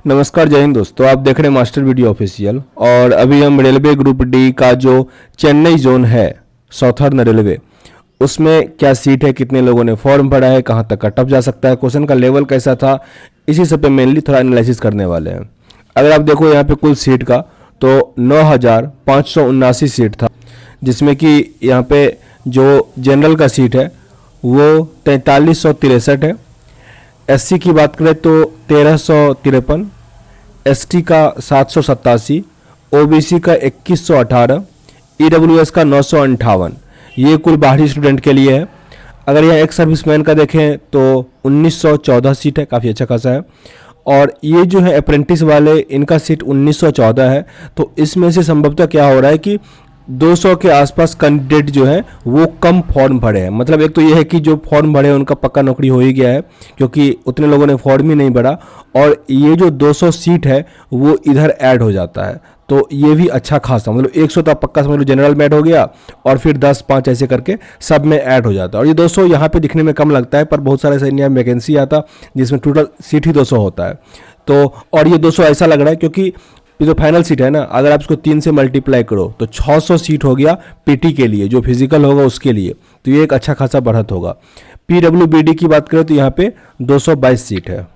नमस्कार, जय हिंद दोस्तों। आप देख रहे हैं मास्टर वीडियो ऑफिशियल। और अभी हम रेलवे ग्रुप डी का जो चेन्नई जोन है, साउथर्न रेलवे, उसमें क्या सीट है, कितने लोगों ने फॉर्म भरा है, कहाँ तक कट ऑफ जा सकता है, क्वेश्चन का लेवल कैसा था, इसी सब पे मेनली थोड़ा एनालिसिस करने वाले हैं। अगर आप देखो यहाँ पे कुल सीट का तो 9,579 सीट था, जिसमें कि यहाँ पे जो जनरल का सीट है वो 4363 है। एससी की बात करें तो 1353, एसटी का 787, ओबीसी का 2118, ईडब्ल्यूएस का 958। ये कुल बाहरी स्टूडेंट के लिए है। अगर यहाँ एक्स सर्विसमैन का देखें तो 1914 सीट है, काफ़ी अच्छा खासा है। और ये जो है अप्रेंटिस वाले, इनका सीट 1914 है। तो इसमें से संभवतः क्या हो रहा है कि 200 के आसपास कैंडिडेट जो है वो कम फॉर्म भरे हैं। मतलब एक तो ये है कि जो फॉर्म भरे हैं उनका पक्का नौकरी हो ही गया है, क्योंकि उतने लोगों ने फॉर्म ही नहीं भरा। और ये जो 200 सीट है वो इधर ऐड हो जाता है, तो ये भी अच्छा खासा, मतलब 100 तो पक्का समझ लो जनरल में ऐड हो गया, और फिर 10 5 ऐसे करके सब में ऐड हो जाता है। और ये 200 यहाँ पे दिखने में कम लगता है, पर बहुत सारे ऐसे इंडिया में वैकेंसी आता जिसमें टोटल सीट ही 200 होता है। तो और ये 200 ऐसा लग रहा है क्योंकि ये जो फाइनल सीट है ना, अगर आप इसको 3 से मल्टीप्लाई करो तो 600 सीट हो गया पीटी के लिए, जो फिजिकल होगा उसके लिए। तो ये एक अच्छा खासा बढ़त होगा। पीडब्ल्यूबीडी की बात करें तो यहाँ पे 222 सीट है,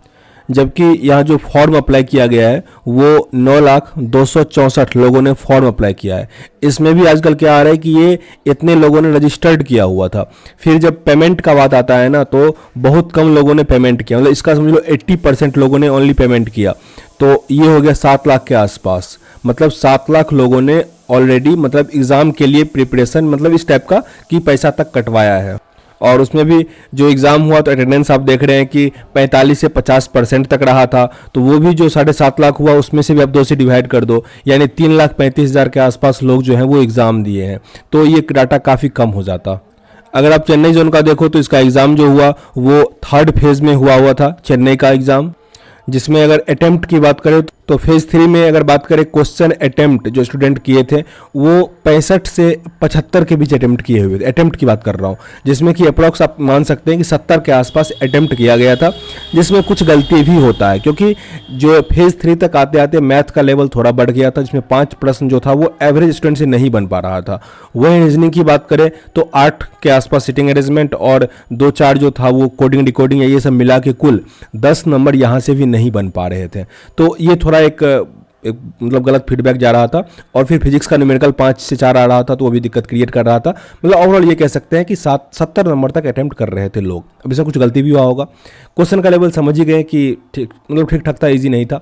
जबकि यहाँ जो फॉर्म अप्लाई किया गया है वो 9,264 लोगों ने फॉर्म अप्लाई किया है। इसमें भी आजकल क्या आ रहा है कि ये इतने लोगों ने रजिस्टर्ड किया हुआ था, फिर जब पेमेंट का बात आता है ना तो बहुत कम लोगों ने पेमेंट किया। मतलब इसका समझ लो 80% लोगों ने ओनली पेमेंट किया, तो ये हो गया 7 लाख के आसपास। मतलब 7 लाख लोगों ने ऑलरेडी मतलब एग्ज़ाम के लिए प्रिपरेशन, मतलब इस टाइप का कि पैसा तक कटवाया है। और उसमें भी जो एग्ज़ाम हुआ तो अटेंडेंस आप देख रहे हैं कि 45 से 50% तक रहा था। तो वो भी जो 7.5 लाख हुआ उसमें से भी आप 2 से डिवाइड कर दो, यानी 3,35,000 के आसपास लोग जो हैं वो एग्ज़ाम दिए हैं। तो ये डाटा काफ़ी कम हो जाता। अगर आप चेन्नई जोन का देखो तो इसका एग्ज़ाम जो हुआ वो 3rd फेज़ में हुआ था चेन्नई का एग्ज़ाम, जिसमें अगर अटेम्प्ट की बात करें तो फेज़ 3 में अगर बात करें क्वेश्चन अटेम्प्ट जो स्टूडेंट किए थे वो 65 से 75 के बीच अटेम्प्ट किए हुए थे। अटेम्प्ट की बात कर रहा हूँ, जिसमें कि अप्रॉक्स आप मान सकते हैं कि 70 के आसपास अटेम्प्ट किया गया था, जिसमें कुछ गलती भी होता है क्योंकि जो फेज़ 3 तक आते आते मैथ का लेवल थोड़ा बढ़ गया था, जिसमें 5 प्रश्न जो था वो एवरेज स्टूडेंट से नहीं बन पा रहा था। वही रीजनिंग की बात करें तो 8 के आसपास सिटिंग अरेंजमेंट और 2-4 जो था वो कोडिंग डिकोडिंग ये सब मिला के कुल 10 नंबर यहाँ से भी नहीं बन पा रहे थे। तो ये थोड़ा एक मतलब गलत फीडबैक जा रहा था। और फिर फिजिक्स का न्यूमेरिकल 5 से 4 आ रहा था, तो वो भी दिक्कत क्रिएट कर रहा था। मतलब ओवरऑल ये कह सकते हैं कि 70 नंबर तक अटेम्प्ट कर रहे थे लोग। अब इसमें कुछ गलती भी हुआ होगा। क्वेश्चन का लेवल समझ ही गए कि ठीक, मतलब ठीक ठाक था, ईजी नहीं था।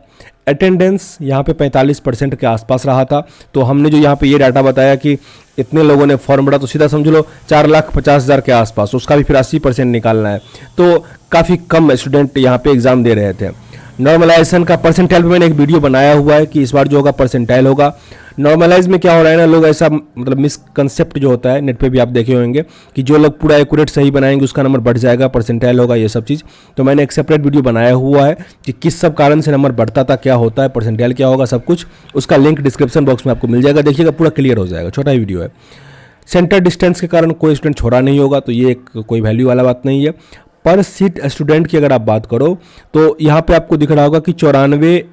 अटेंडेंस यहाँ पे 45% के आसपास रहा था। तो हमने जो यहाँ पे ये डाटा बताया कि इतने लोगों ने फॉर्म भरा, तो सीधा समझ लो 4,50,000 के आसपास, उसका भी फिर 80% निकालना है। तो काफ़ी कम स्टूडेंट यहाँ पे एग्ज़ाम दे रहे थे। नॉर्मलाइजेशन का परसेंटाइल पे मैंने एक वीडियो बनाया हुआ है कि इस बार जो होगा परसेंटाइल होगा। नॉर्मलाइज में क्या हो रहा है ना, लोग ऐसा मतलब मिसकंसेप्ट जो होता है, नेट पे भी आप देखे होंगे कि जो लोग पूरा एक्यूरेट सही बनाएंगे उसका नंबर बढ़ जाएगा, परसेंटाइल होगा, ये सब चीज़। तो मैंने एक सेपरेट वीडियो बनाया हुआ है कि किस सब कारण से नंबर बढ़ता था, क्या होता है, परसेंटाइल क्या होगा, सब कुछ। उसका लिंक डिस्क्रिप्शन बॉक्स में आपको मिल जाएगा, देखिएगा, पूरा क्लियर हो जाएगा। छोटा ही वीडियो है। सेंटर डिस्टेंस के कारण कोई स्टूडेंट छोड़ा नहीं होगा, तो ये एक कोई वैल्यू वाला बात नहीं है। पर सीट स्टूडेंट की अगर आप बात करो तो यहाँ पे आपको दिख रहा होगा कि 94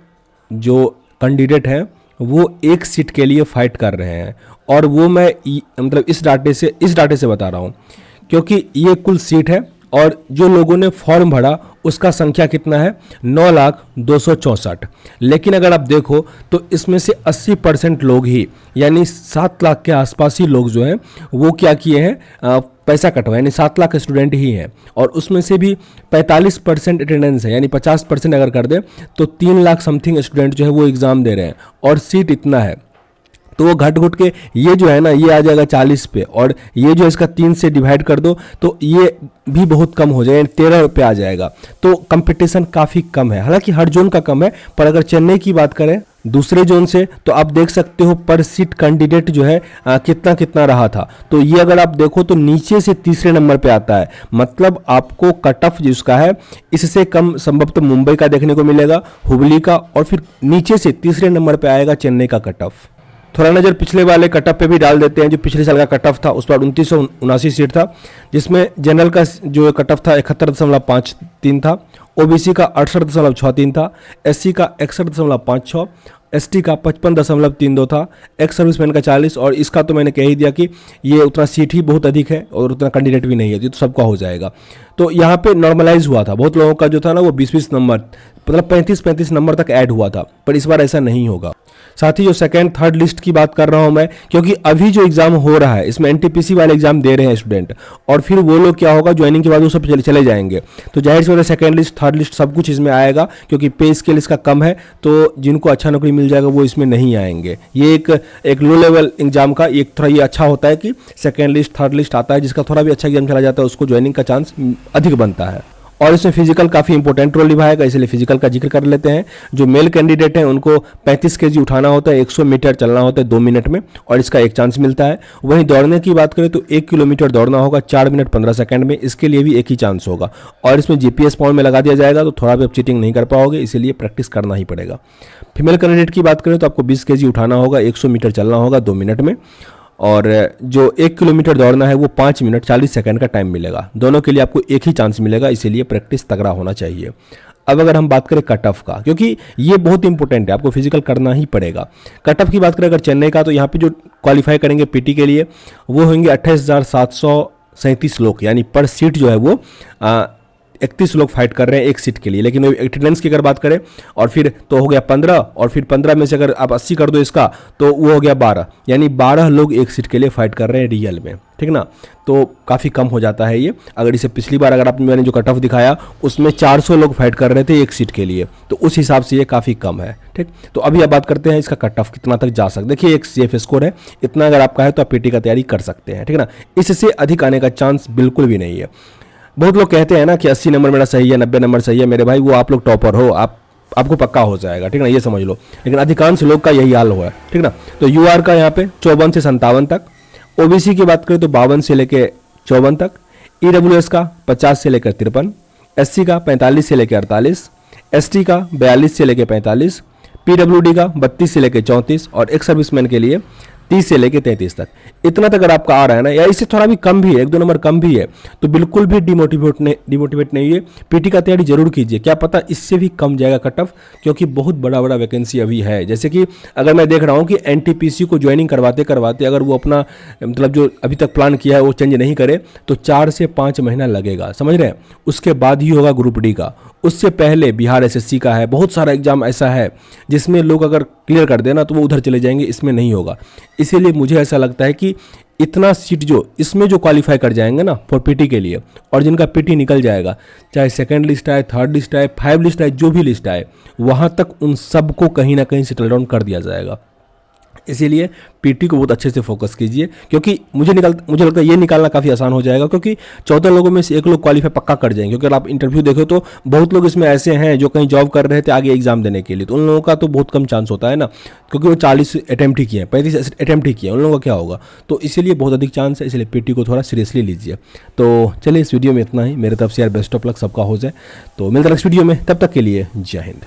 जो कैंडिडेट हैं वो एक सीट के लिए फाइट कर रहे हैं। और वो मैं मतलब इस डाटे से बता रहा हूँ, क्योंकि ये कुल सीट है और जो लोगों ने फॉर्म भरा उसका संख्या कितना है, 9,264। लेकिन अगर आप देखो तो इसमें से 80% लोग ही, यानी 7 लाख के आसपास ही लोग जो हैं वो क्या किए हैं, पैसा कटवाए, यानी 7 लाख स्टूडेंट ही हैं। और उसमें से भी 45% अटेंडेंस है, यानी 50% अगर कर दे तो 3 लाख समथिंग स्टूडेंट जो है वो एग्ज़ाम दे रहे हैं, और सीट इतना है। तो वो घट घुट के ये जो है ना, ये आ जाएगा 40 पे, और ये जो इसका 3 से डिवाइड कर दो तो ये भी बहुत कम हो जाएगा, 13 पे आ जाएगा। तो कंपटीशन काफ़ी कम है, हालांकि हर जोन का कम है। पर अगर चेन्नई की बात करें दूसरे जोन से तो आप देख सकते हो पर सीट कैंडिडेट जो है कितना कितना रहा था। तो ये अगर आप देखो तो नीचे से तीसरे नंबर पे आता है। मतलब आपको कट ऑफ जिसका है इससे कम संभवतः मुंबई का देखने को मिलेगा, हुबली का, और फिर नीचे से तीसरे नंबर पे आएगा चेन्नई का कट ऑफ। थोड़ा नज़र पिछले वाले कट ऑफ पे भी डाल देते हैं। जो पिछले साल का कट ऑफ था उस पर 2979 सीट था, जिसमें जनरल का जो कट ऑफ था 71.53 था, ओबीसी का 68.63 था, एससी का 61.56, एसटी का 55.32 था, एक्स सर्विसमैन का 40, और इसका तो मैंने कह ही दिया कि ये उतना सीट ही बहुत अधिक है और उतना कैंडिडेट भी नहीं है, ये तो सबका हो जाएगा। तो यहाँ पे नॉर्मलाइज हुआ था, बहुत लोगों का जो था ना वो 20-20 नंबर, मतलब 35-35 नंबर तक ऐड हुआ था, पर इस बार ऐसा नहीं होगा। साथ ही जो सेकंड थर्ड लिस्ट की बात कर रहा हूं मैं, क्योंकि अभी जो एग्जाम हो रहा है इसमें एनटीपीसी वाले एग्जाम दे रहे हैं स्टूडेंट, और फिर वो लोग क्या होगा ज्वाइनिंग के बाद वो सब चले जाएंगे, तो जाहिर सी बात है सेकंड लिस्ट थर्ड लिस्ट सब कुछ इसमें आएगा, क्योंकि पे स्केल इसका कम है, तो जिनको अच्छा नौकरी मिल जाएगा वो इसमें नहीं आएंगे। ये एक लो लेवल एग्जाम का एक थोड़ा ये अच्छा होता है कि सेकेंड लिस्ट थर्ड लिस्ट आता है, जिसका थोड़ा भी अच्छा एग्जाम चला जाता है उसको ज्वाइनिंग का चांस अधिक बनता है। और इसमें फिजिकल काफ़ी इंपॉर्टेंट रोल निभाएगा, इसलिए फिजिकल का जिक्र कर लेते हैं। जो मेल कैंडिडेट हैं उनको 35 केजी उठाना होता है, 100 मीटर चलना होता है 2 मिनट में, और इसका एक चांस मिलता है। वहीं दौड़ने की बात करें तो 1 किलोमीटर दौड़ना होगा 4 मिनट 15 सेकंड में, इसके लिए भी एक ही चांस होगा, और इसमें जीपीएस पॉइंट में लगा दिया जाएगा, तो थोड़ा भी आप चीटिंग नहीं कर पाओगे, इसीलिए प्रैक्टिस करना ही पड़ेगा। फीमेल कैंडिडेट की बात करें तो आपको 20 केजी उठाना होगा, 100 मीटर चलना होगा 2 मिनट में, और जो 1 किलोमीटर दौड़ना है वो 5 मिनट 40 सेकंड का टाइम मिलेगा। दोनों के लिए आपको एक ही चांस मिलेगा, इसीलिए प्रैक्टिस तगड़ा होना चाहिए। अब अगर हम बात करें कट ऑफ का, क्योंकि ये बहुत इंपॉर्टेंट है, आपको फिजिकल करना ही पड़ेगा। कट ऑफ की बात करें अगर चेन्नई का, तो यहाँ पे जो क्वालिफाई करेंगे पीटी के लिए वो होंगे 28,737 लोग, यानी पर सीट जो है वो 31 लोग फाइट कर रहे हैं एक सीट के लिए। लेकिन अटेंडेंस की अगर बात करें और फिर तो हो गया 15, और फिर 15 में से अगर आप 80 कर दो इसका तो वो हो गया 12, यानी 12 लोग एक सीट के लिए फाइट कर रहे हैं रियल में, ठीक ना। तो काफ़ी कम हो जाता है ये। अगर इसे पिछली बार अगर आपने मैंने जो कट ऑफ दिखाया उसमें 400 लोग फाइट कर रहे थे एक सीट के लिए, तो उस हिसाब से ये काफ़ी कम है, ठीक। तो अभी आप बात करते हैं इसका कट ऑफ कितना तक जा सकते। देखिए एक सेफ स्कोर है, इतना अगर आपका है तो आप पीटी का तैयारी कर सकते हैं, ठीक ना। इससे अधिक आने का चांस बिल्कुल भी नहीं है। बहुत लोग कहते हैं ना कि 80 नंबर मेरा सही है, 90 नंबर सही है, मेरे भाई वो आप लोग टॉपर हो, आपको पक्का हो जाएगा, ठीक ना, ये समझ लो। लेकिन अधिकांश लोग का यही हाल हुआ है, ठीक ना। तो यूआर का यहाँ पे 54 से 57 तक, ओबीसी की बात करें तो 52 से लेकर 54 तक, ईडब्ल्यूएस का 50 से लेकर 53, एससी का 45 से लेकर 48, एसटी का 42 से लेकर 45, पीडब्ल्यूडी का 32 से लेकर 34, और एक्स सर्विसमैन के लिए 30 से लेकर 33 तक। इतना तक अगर आपका आ रहा है ना, या इससे थोड़ा भी कम भी है, 1-2 नंबर कम भी है, तो बिल्कुल भी डिमोटिवेट नहीं है, पीटी का तैयारी जरूर कीजिए। क्या पता इससे भी कम जाएगा कट ऑफ, क्योंकि बहुत बड़ा वैकेंसी अभी है। जैसे कि अगर मैं देख रहा हूँ कि एनटीपीसी को ज्वाइनिंग करवाते करवाते अगर वो अपना मतलब जो अभी तक प्लान किया है वो चेंज नहीं करे तो 4 से 5 महीना लगेगा, समझ रहे हैं। उसके बाद ही होगा ग्रुप डी का, उससे पहले बिहार एसएससी का है, बहुत सारा एग्जाम ऐसा है जिसमें लोग अगर क्लियर कर देना तो वो उधर चले जाएंगे, इसमें नहीं होगा। इसीलिए मुझे ऐसा लगता है कि इतना सीट जो इसमें जो क्वालिफाई कर जाएंगे ना फॉर पीटी के लिए, और जिनका पीटी निकल जाएगा, चाहे सेकंड लिस्ट आए, थर्ड लिस्ट आए, 5 लिस्ट आए, जो भी लिस्ट आए, वहाँ तक उन सबको कहीं ना कहीं सेटल डाउन कर दिया जाएगा। इसीलिए पीटी को बहुत अच्छे से फोकस कीजिए, क्योंकि मुझे लगता है ये निकालना काफ़ी आसान हो जाएगा, क्योंकि 14 लोगों में से 1 लोग क्वालिफाई पक्का कर जाएंगे। क्योंकि अगर आप इंटरव्यू देखो तो बहुत लोग इसमें ऐसे हैं जो कहीं जॉब कर रहे थे आगे एग्जाम देने के लिए, तो उन लोगों का तो बहुत कम चांस होता है ना, क्योंकि वो 40 अटैम्प्ट ही किए हैं, 35 अटैम्प्ट ही किए हैं, उन लोगों का क्या होगा। तो इसीलिए बहुत अधिक चांस है, इसलिए पीटी को थोड़ा सीरियसली लीजिए। तो चलिए इस वीडियो में इतना ही, मेरे तरफ से यार बेस्ट ऑफ लक, सबका हो जाए। तो मिलते हैं नेक्स्ट वीडियो में, तब तक के लिए जय हिंद।